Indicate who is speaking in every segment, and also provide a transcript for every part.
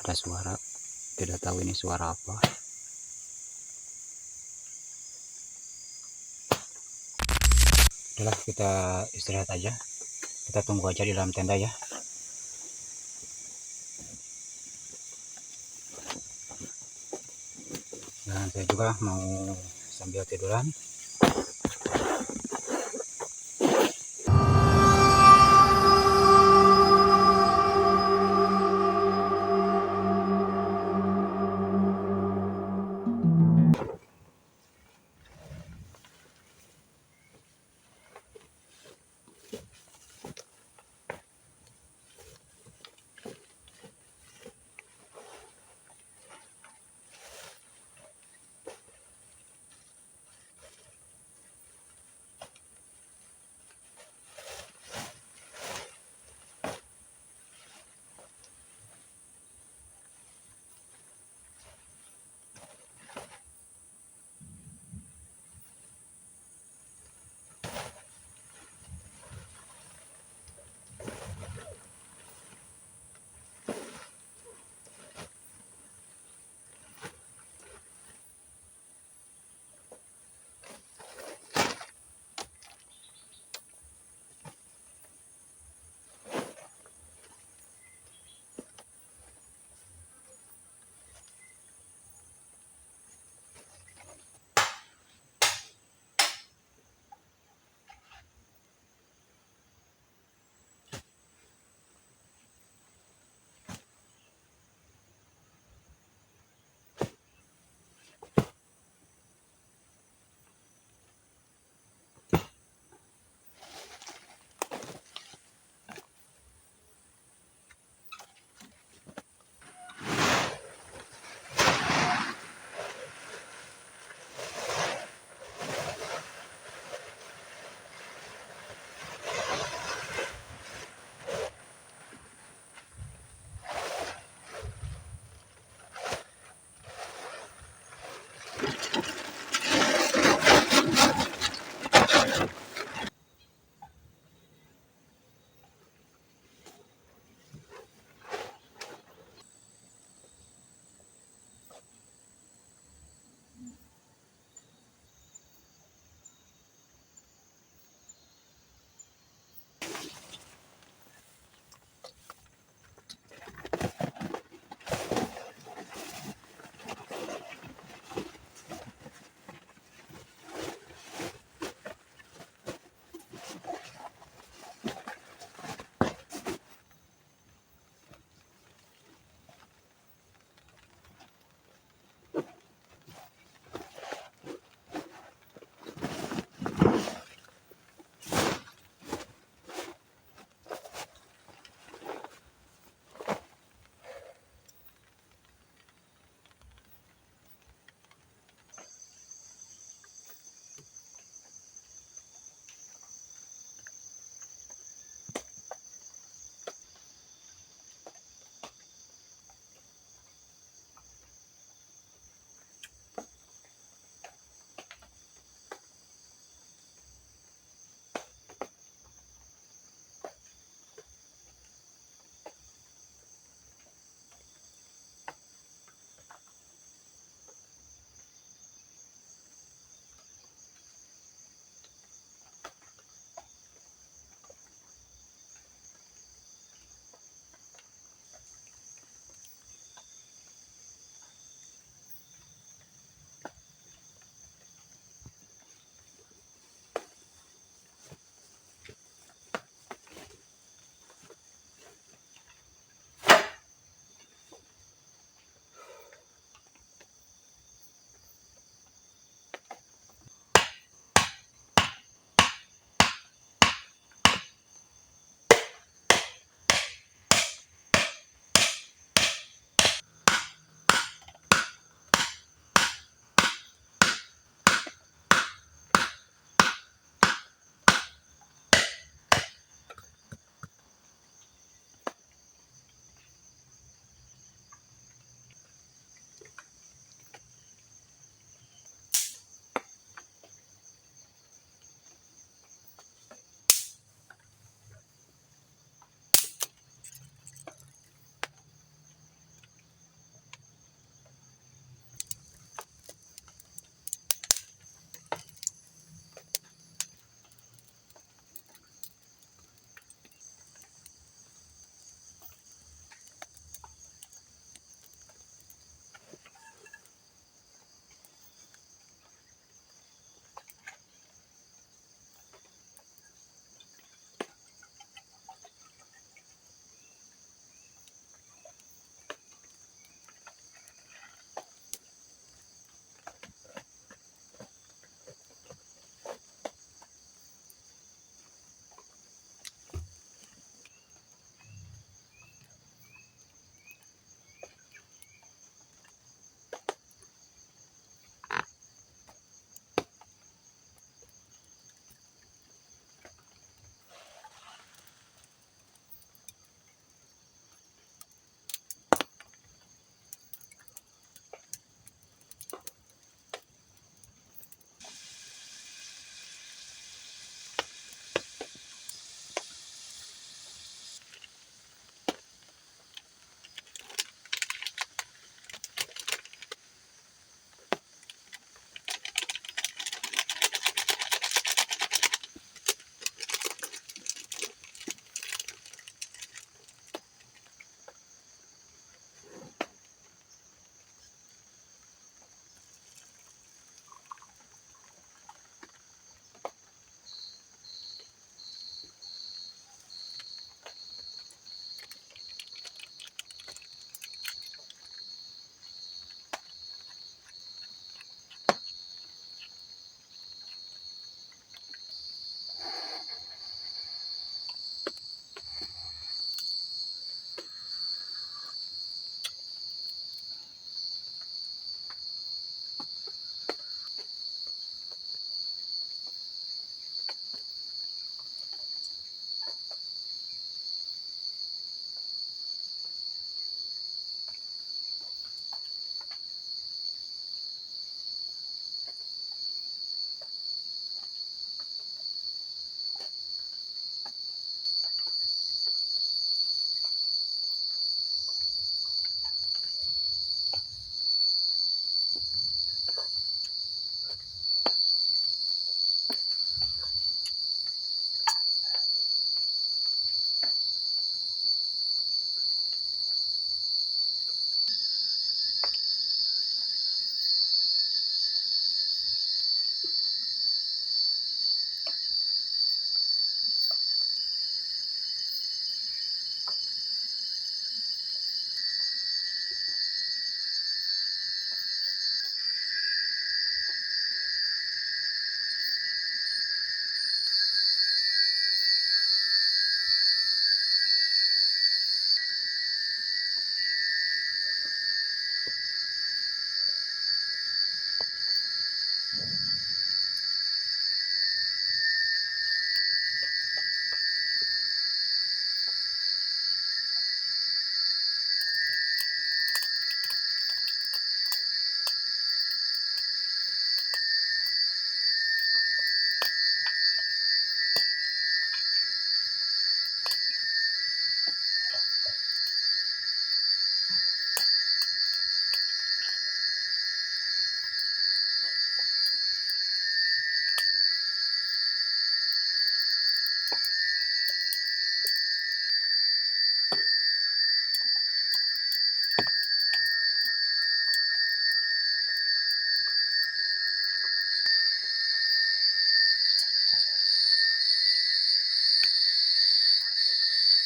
Speaker 1: ada suara, tidak tahu ini suara apa. Udahlah, kita istirahat aja, kita tunggu aja di dalam tenda ya. Dan saya juga mau sambil tiduran.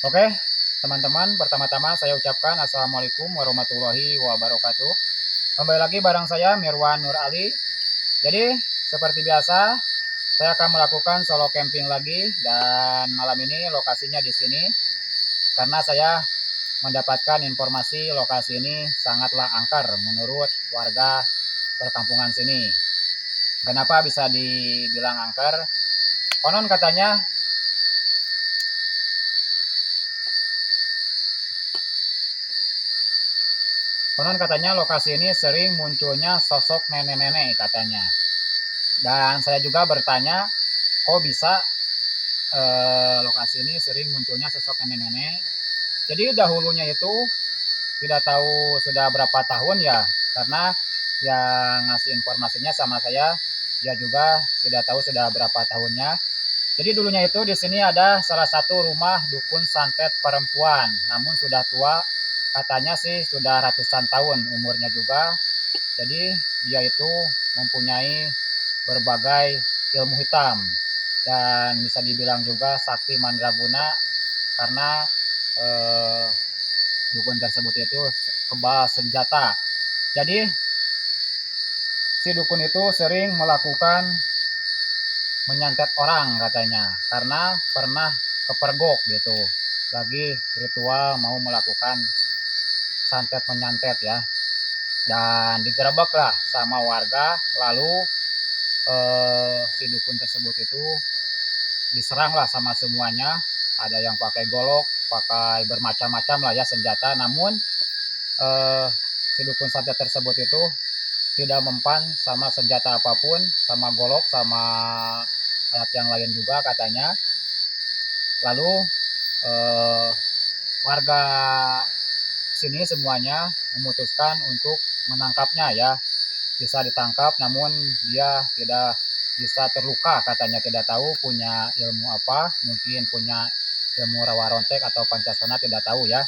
Speaker 1: Oke, teman-teman, pertama-tama saya ucapkan Assalamualaikum warahmatullahi wabarakatuh. Kembali lagi bareng saya Mirwan Nur Ali. Jadi, seperti biasa, saya akan melakukan solo camping lagi dan malam ini lokasinya di sini karena saya mendapatkan informasi lokasi ini sangatlah angker menurut warga perkampungan sini. Kenapa bisa dibilang angker? Konon katanya lokasi ini sering munculnya sosok nenek-nenek katanya. Dan saya juga bertanya, kok bisa lokasi ini sering munculnya sosok nenek-nenek. Jadi dahulunya itu tidak tahu sudah berapa tahun ya, karena yang ngasih informasinya sama saya, dia juga tidak tahu sudah berapa tahunnya. Jadi dulunya itu di sini ada salah satu rumah dukun santet perempuan, namun sudah tua, katanya sih sudah ratusan tahun umurnya juga. Jadi dia itu mempunyai berbagai ilmu hitam dan bisa dibilang juga sakti mandraguna karena eh, dukun tersebut itu kebal senjata. Jadi si dukun itu sering melakukan menyantet orang katanya karena pernah kepergok gitu. Lagi ritual mau melakukan santet menyantet ya. Dan digerebek lah sama warga, lalu si dukun tersebut itu diserang lah sama semuanya. Ada yang pakai golok, pakai bermacam-macam lah ya senjata, namun si dukun santet tersebut itu tidak mempan sama senjata apapun, sama golok, sama alat yang lain juga katanya. Lalu warga sini semuanya memutuskan untuk menangkapnya ya. Bisa ditangkap namun dia tidak bisa terluka katanya, tidak tahu punya ilmu apa, mungkin punya ilmu rawa rontek atau pancasona, tidak tahu ya.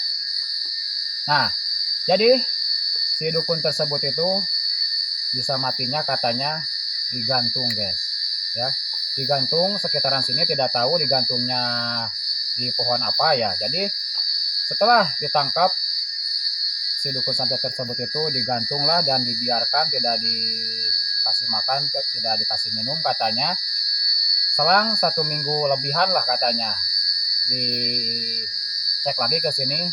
Speaker 1: Nah, jadi si dukun tersebut itu bisa matinya katanya digantung guys ya, digantung sekitaran sini, tidak tahu digantungnya di pohon apa ya. Jadi setelah ditangkap si dukun santet tersebut itu digantung lah dan dibiarkan, tidak dikasih makan, tidak dikasih minum katanya, selang 1 minggu lebihan lah katanya, dicek lagi ke sini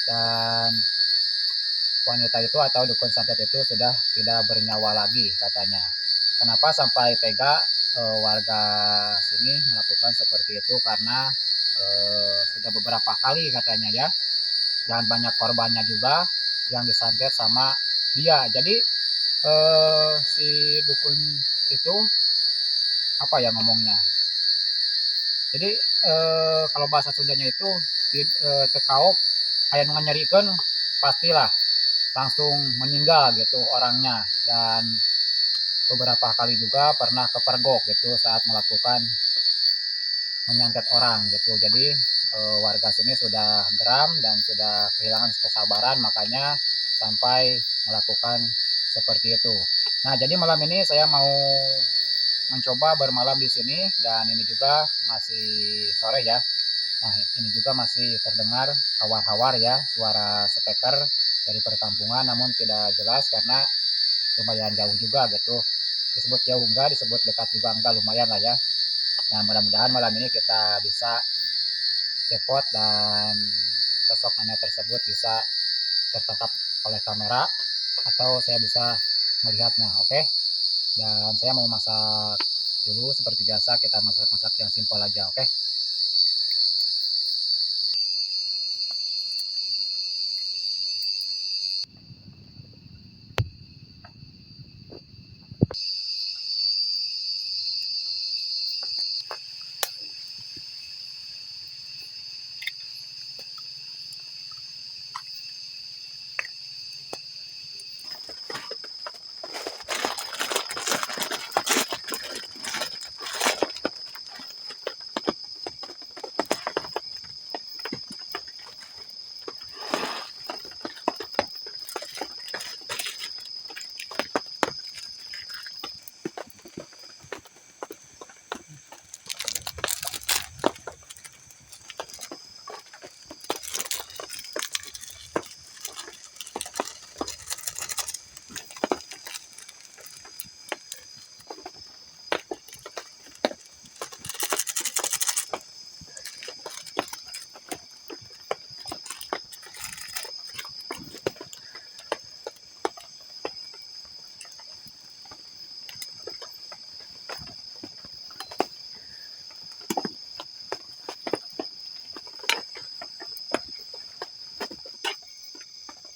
Speaker 1: dan wanita itu atau dukun santet itu sudah tidak bernyawa lagi katanya. Kenapa sampai tega warga sini melakukan seperti itu? Karena sudah beberapa kali katanya ya, dan banyak korbannya juga yang disantet sama dia. Jadi si dukun itu apa ya ngomongnya? Jadi kalau bahasa Sundanya itu tekaop aya nu nganyarikeun pastilah langsung meninggal gitu orangnya, dan beberapa kali juga pernah kepergok gitu saat melakukan menyantet orang gitu. Jadi warga sini sudah geram dan sudah kehilangan kesabaran, makanya sampai melakukan seperti itu. Nah, jadi malam ini saya mau mencoba bermalam di sini, dan ini juga masih sore ya. Nah, ini juga masih terdengar hawar-hawar ya, suara speaker dari perkampungan, namun tidak jelas karena lumayan jauh juga gitu. Disebut jauh enggak, disebut dekat juga enggak, lumayan lah ya. Nah, mudah-mudahan malam ini kita bisa jackpot dan sosok nenek tersebut bisa tertangkap oleh kamera atau saya bisa melihatnya. Oke. Dan saya mau masak dulu seperti biasa, kita masak-masak yang simpel aja. Oke.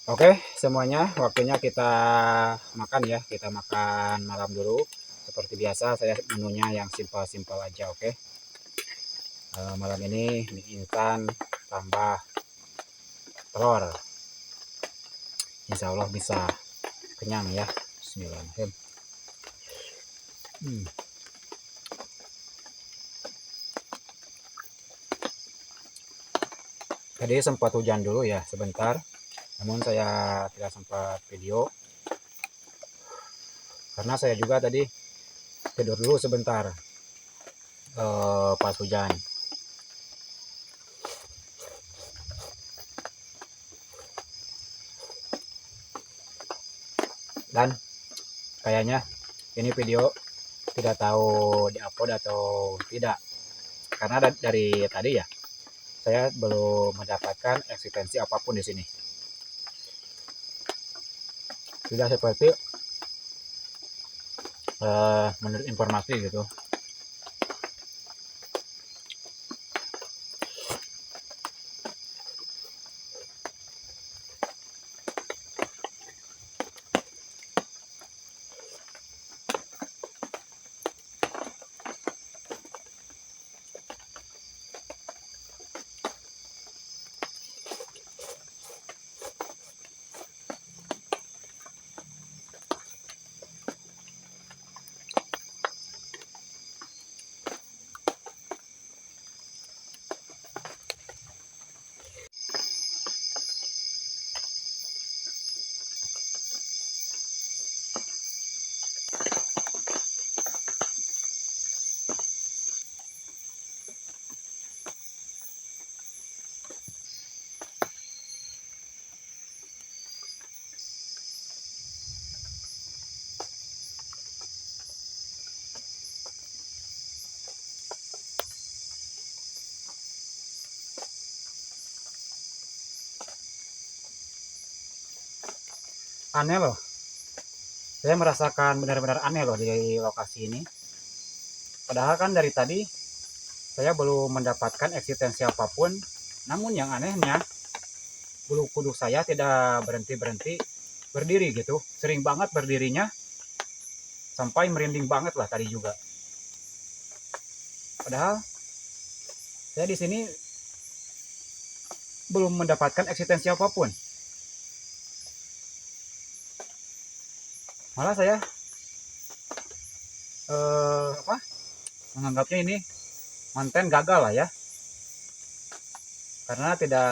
Speaker 1: Oke, semuanya waktunya kita makan ya. Kita makan malam dulu. Seperti biasa saya menunya yang simpel-simpel aja, oke. Malam ini mie instan tambah telur. Insya Allah bisa kenyang ya. Bismillahirrahmanirrahim. Tadi sempat hujan dulu ya sebentar, namun saya tidak sempat video karena saya juga tadi tidur dulu sebentar pas hujan. Dan kayaknya ini video tidak tahu diupload atau tidak, karena dari tadi ya saya belum mendapatkan eksistensi apapun di sini. Sudah seperti menurut informasi gitu. aneh loh. Saya merasakan benar-benar aneh loh di lokasi ini. Padahal kan dari tadi saya belum mendapatkan eksistensi apapun. Namun yang anehnya, bulu kuduk saya tidak berhenti-berhenti berdiri gitu. Sering banget berdirinya, sampai merinding banget lah tadi juga. Padahal saya di sini belum mendapatkan eksistensi apapun. Malah saya menganggapnya ini konten gagal lah ya, karena tidak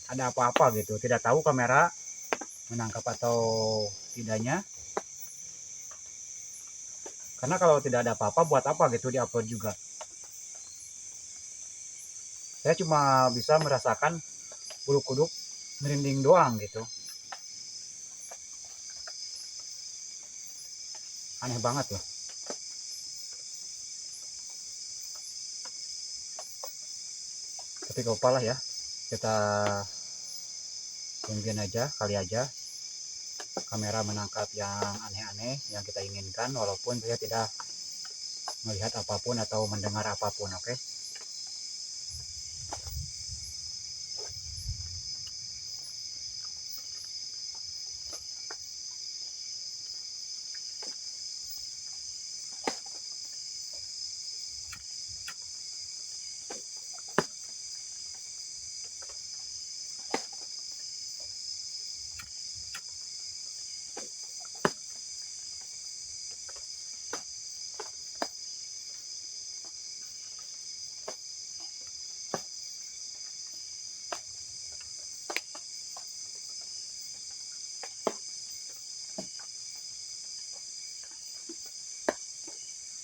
Speaker 1: ada apa-apa gitu, tidak tahu kamera menangkap atau tidaknya. Karena kalau tidak ada apa-apa, buat apa gitu diupload juga. Saya cuma bisa merasakan bulu kuduk merinding doang gitu. Aneh banget loh. Tapi gak apa lah ya, kita tungguin aja, kali aja kamera menangkap yang aneh-aneh yang kita inginkan, walaupun saya tidak melihat apapun atau mendengar apapun. Oke.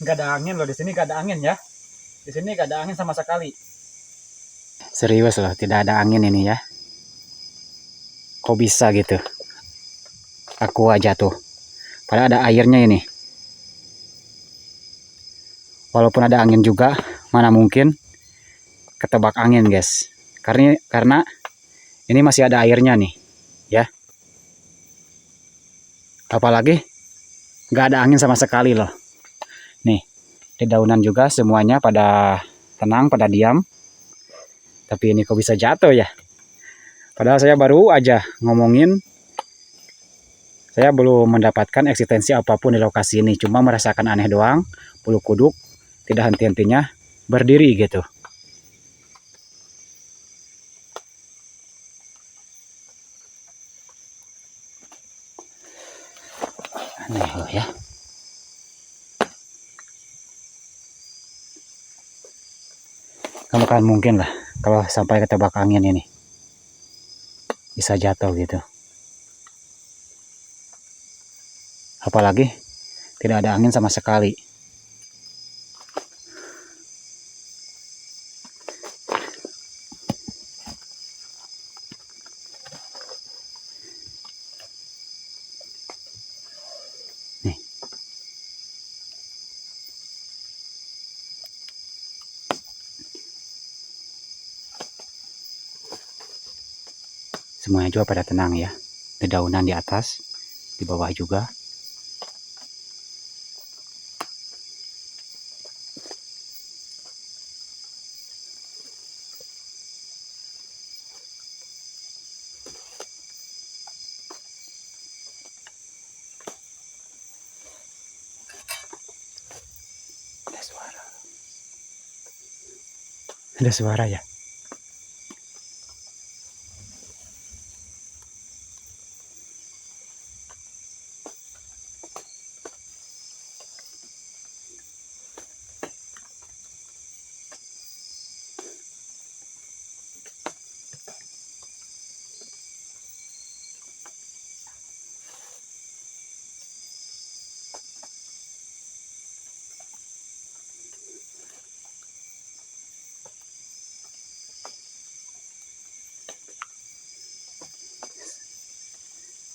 Speaker 1: Nggak ada angin loh di sini, nggak ada angin ya. Di sini nggak ada angin sama sekali. Serius loh, tidak ada angin ini ya. Kok bisa gitu? Aku aja tuh. Padahal ada airnya ini. Walaupun ada angin juga, mana mungkin ketebak angin guys. Karena ini masih ada airnya nih, ya. Apalagi nggak ada angin sama sekali loh. Nih, dedaunan juga semuanya pada tenang, pada diam. Tapi ini kok bisa jatuh ya? Padahal saya baru aja ngomongin, saya belum mendapatkan eksistensi apapun di lokasi ini. Cuma merasakan aneh doang, bulu kuduk tidak henti-hentinya berdiri gitu. Aneh loh ya. Kamu kan mungkin lah kalau sampai ketebak angin ini bisa jatuh gitu. Apalagi tidak ada angin sama sekali. Nih. Semuanya juga pada tenang ya. Dedaunan di atas, di bawah juga. Ada suara. Ada suara ya.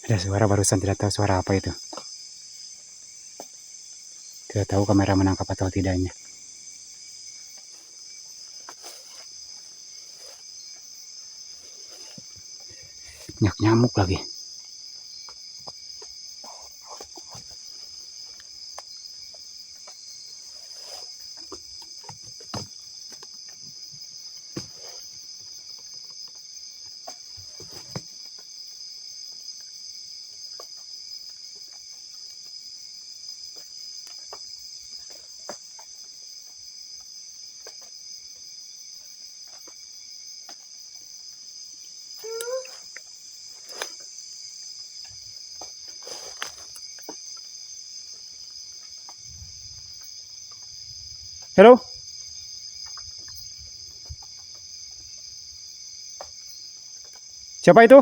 Speaker 1: Ada suara barusan, tidak tahu suara apa itu. Tidak tahu kamera menangkap atau tidaknya. Banyak nyamuk lagi. Halo? Siapa itu?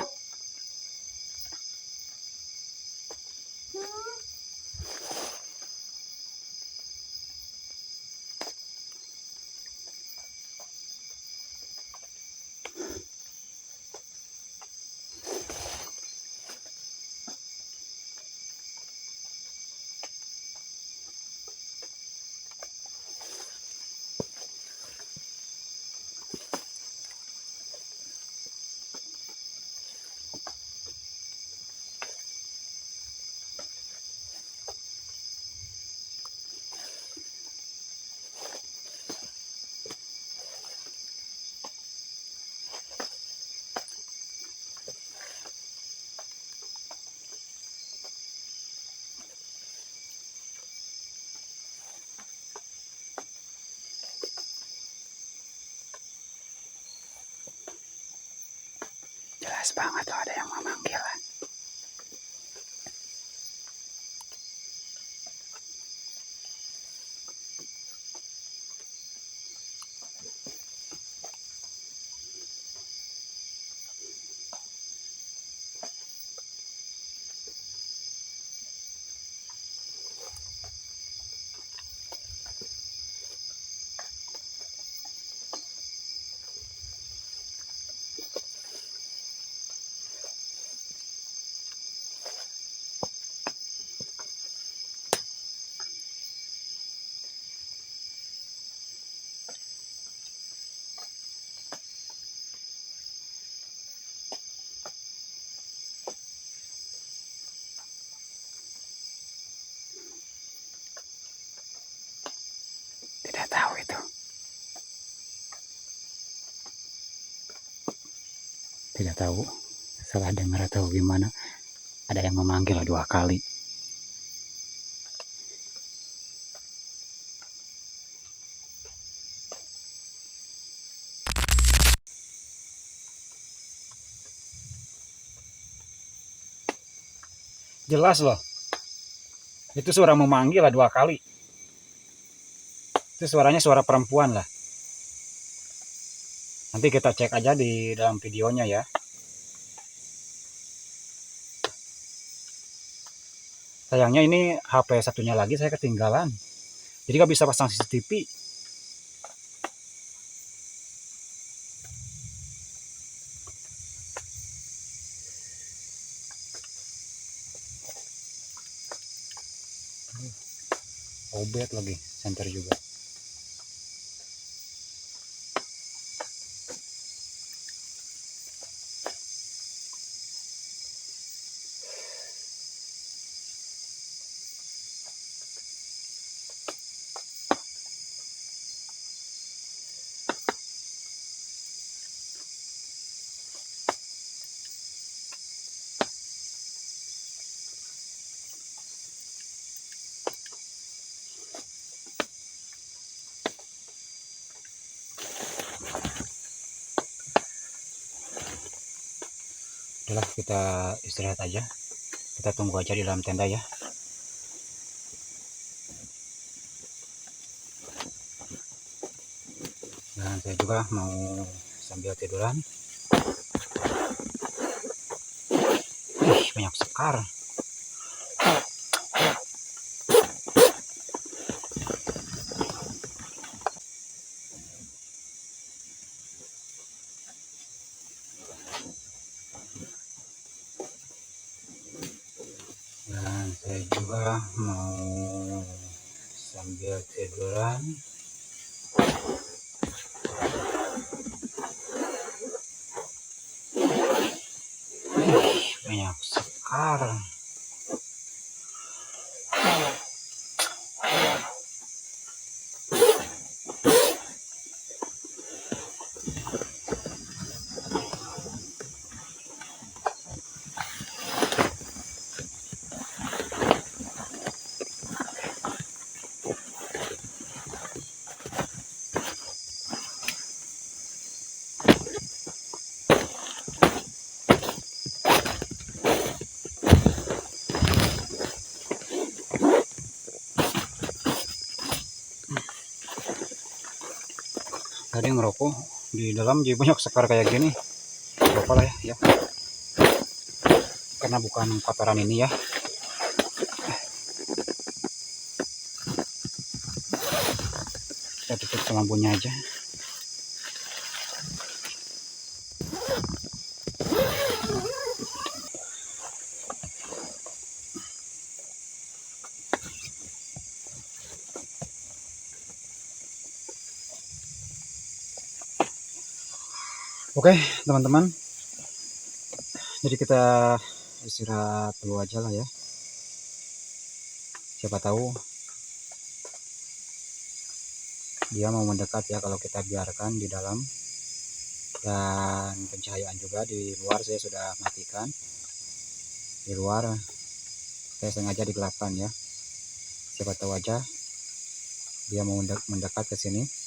Speaker 1: Jelas banget tuh ada yang memanggil. Tidak tahu itu. Tidak tahu. Salah dengar atau gimana. Ada yang memanggil 2 kali. Jelas loh. Itu suara memanggil 2 kali. Itu suaranya suara perempuan lah. Nanti kita cek aja di dalam videonya ya. Sayangnya ini HP satunya lagi saya ketinggalan. Jadi gak bisa pasang CCTV. Obet lagi, center juga. Udahlah, kita istirahat aja. Kita tunggu aja di dalam tenda ya. Dan saya juga mau sambil tiduran. Banyak sekar. Dan saya juga mau sambil tiduran. Banyak sekar. Ada yang ngerokok di dalam, jadi banyak sekar kayak gini. Apa lah ya, karena bukan kotoran ini ya. Kita tutup lampunya aja. Oke teman-teman, jadi kita istirahat dulu aja lah ya. Siapa tahu dia mau mendekat ya kalau kita biarkan di dalam. Dan pencahayaan juga di luar saya sudah matikan. Di luar saya sengaja digelapkan ya. Siapa tahu aja dia mau mendekat ke sini.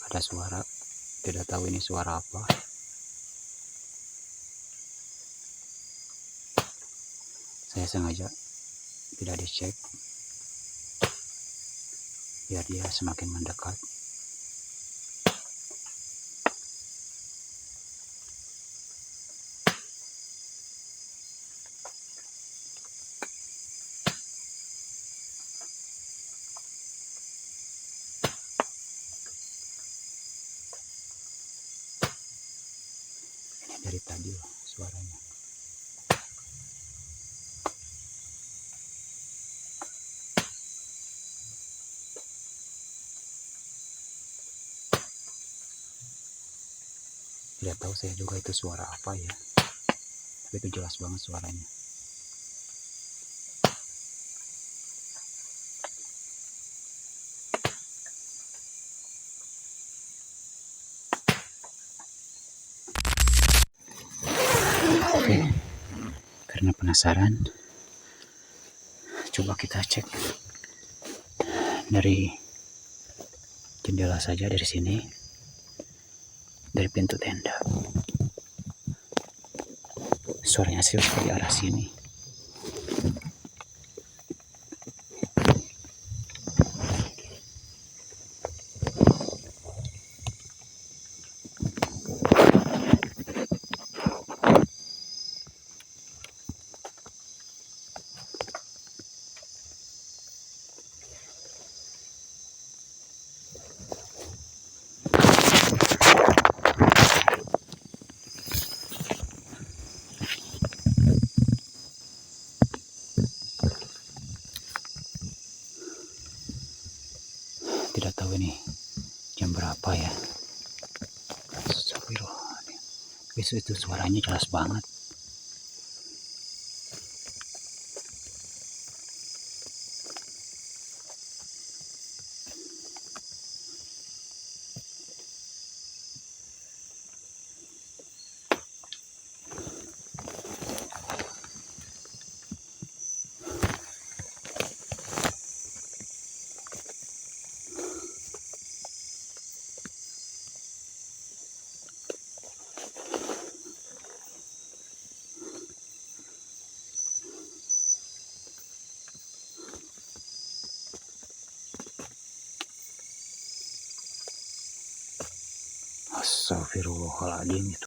Speaker 1: Ada suara, tidak tahu ini suara apa. Saya sengaja tidak dicek biar dia semakin mendekat. Ini dari tadi loh suaranya. Tidak tahu saya juga itu suara apa ya, tapi itu jelas banget suaranya. Oke, karena penasaran, coba kita cek dari jendela saja, dari sini, dari pintu tenda. Suaranya sih dari arah sini. Tidak tahu ini jam berapa ya. Astagfirullah. Besok itu suaranya jelas banget.
Speaker 2: Astagfirullahaladzim, itu